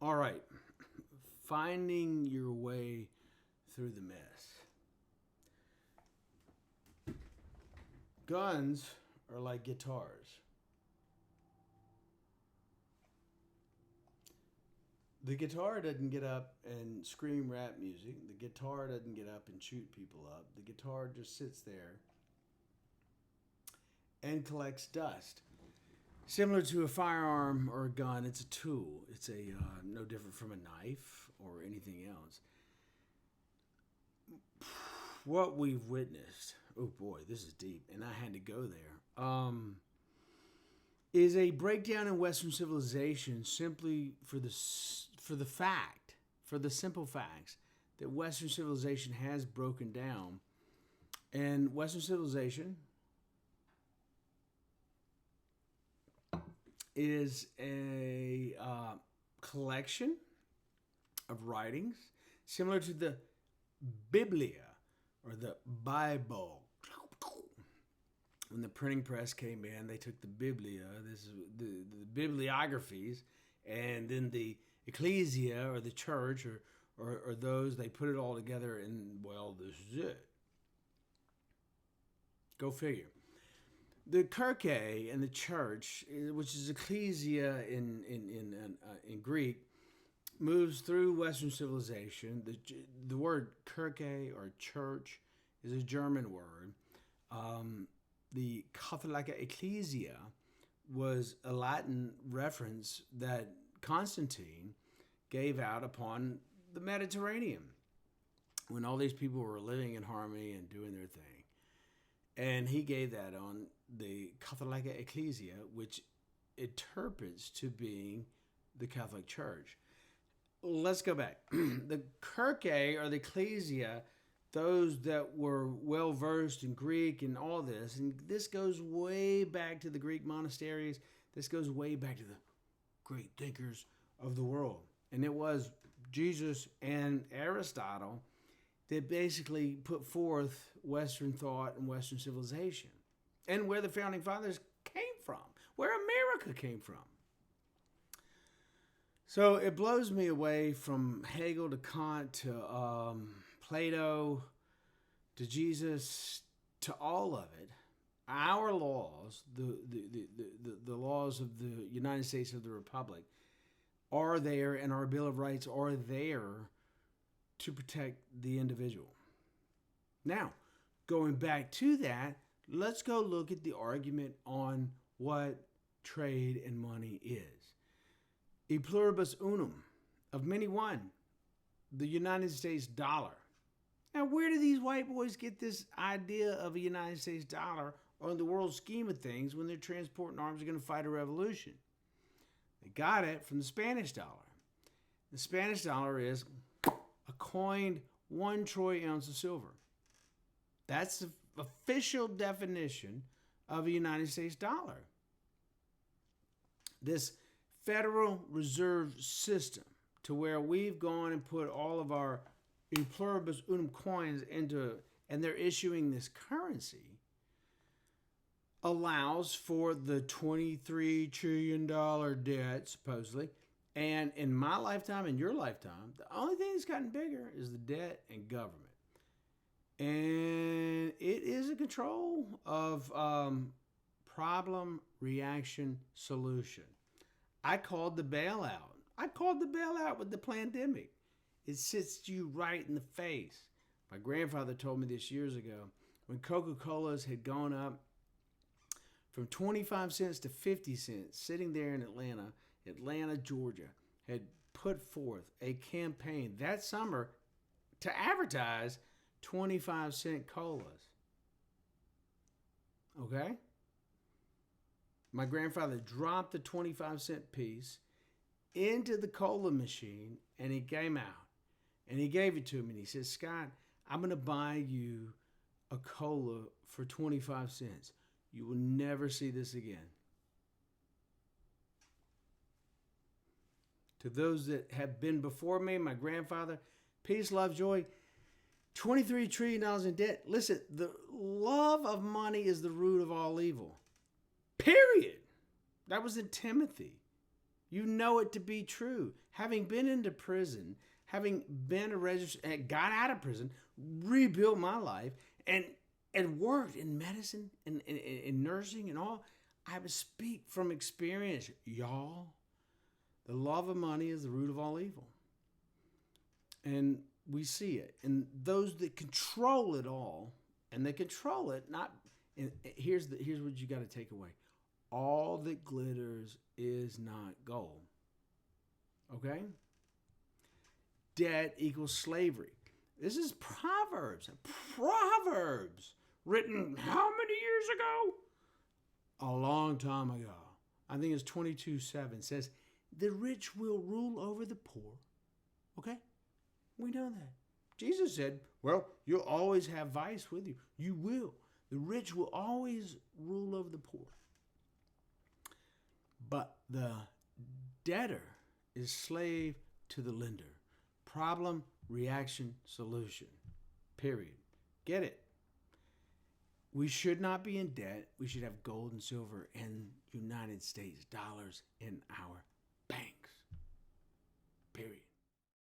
All right. Finding your way through the mess. Guns are like guitars. The guitar doesn't get up and scream rap music. The guitar doesn't get up and shoot people up. The guitar just sits there and collects dust. Similar to a firearm or a gun, it's a tool. It's a no different from a knife or anything else. What we've witnessed, oh boy, this is deep, and I had to go there. Is a breakdown in Western civilization simply for the simple facts that Western civilization has broken down, and Western civilization is a collection of writings similar to the Biblia or the Bible. When the printing press came in, they took the Biblia, this is the bibliographies, and then the ecclesia or the church or those, they put it all together and, well, this is it. Go figure. The Kirke and the church, which is ecclesia in Greek, moves through Western civilization. The word Kirche or church is a German word. The Catholica Ecclesia was a Latin reference that Constantine gave out upon the Mediterranean when all these people were living in harmony and doing their thing. And he gave that on the Catholica Ecclesia, which interprets to being the Catholic Church. Let's go back. The Kirke or the Ecclesia, those that were well versed in Greek and all this, and this goes way back to the Greek monasteries. This goes way back to the great thinkers of the world. And it was Jesus and Aristotle that basically put forth Western thought and Western civilization, and where the founding fathers came from, where America came from. So it blows me away from Hegel to Kant to Plato to Jesus to all of it. Our laws, the laws of the United States of the Republic, are there, and our Bill of Rights are there to protect the individual. Now, going back to that, let's go look at the argument on what trade and money is. E pluribus unum, of many one, the United States dollar. Now, where do these white boys get this idea of a United States dollar on the world scheme of things when they're transporting arms are going to fight a revolution? They got it from the Spanish dollar. The Spanish dollar is a coined 1 troy ounce of silver. That's the official definition of a United States dollar. This Federal Reserve System, to where we've gone and put all of our e pluribus unum coins into, and they're issuing this currency, allows for the $23 trillion debt, supposedly. And in my lifetime, in your lifetime, the only thing that's gotten bigger is the debt and government. And it is a control of problem, reaction, solution. I called the bailout. I called the bailout with the pandemic. It sits you right in the face. My grandfather told me this years ago when Coca-Cola's had gone up from 25 cents to 50 cents, sitting there in Atlanta, Georgia, had put forth a campaign that summer to advertise 25-cent colas. Okay? My grandfather dropped the 25-cent piece into the cola machine, and he came out. And he gave it to me, and he said, Scott, I'm going to buy you a cola for 25 cents. You will never see this again. To those that have been before me, my grandfather, peace, love, joy, $23 trillion in debt. Listen, the love of money is the root of all evil. Period. That was in Timothy. You know it to be true. Having been into prison, having been a registered, got out of prison, rebuilt my life, and worked in medicine and in nursing and all, I would speak from experience, y'all. The love of money is the root of all evil. And we see it. And those that control it all, and they control it, not, and here's what you got to take away. All that glitters is not gold. Okay? Debt equals slavery. This is Proverbs. Proverbs. Written how many years ago? A long time ago. I think it's 22:7 says, the rich will rule over the poor. Okay? We know that. Jesus said, well, you'll always have vice with you. You will. The rich will always rule over the poor. But the debtor is slave to the lender. Problem, reaction, solution. Period. Get it? We should not be in debt. We should have gold and silver and United States dollars in our banks. Period.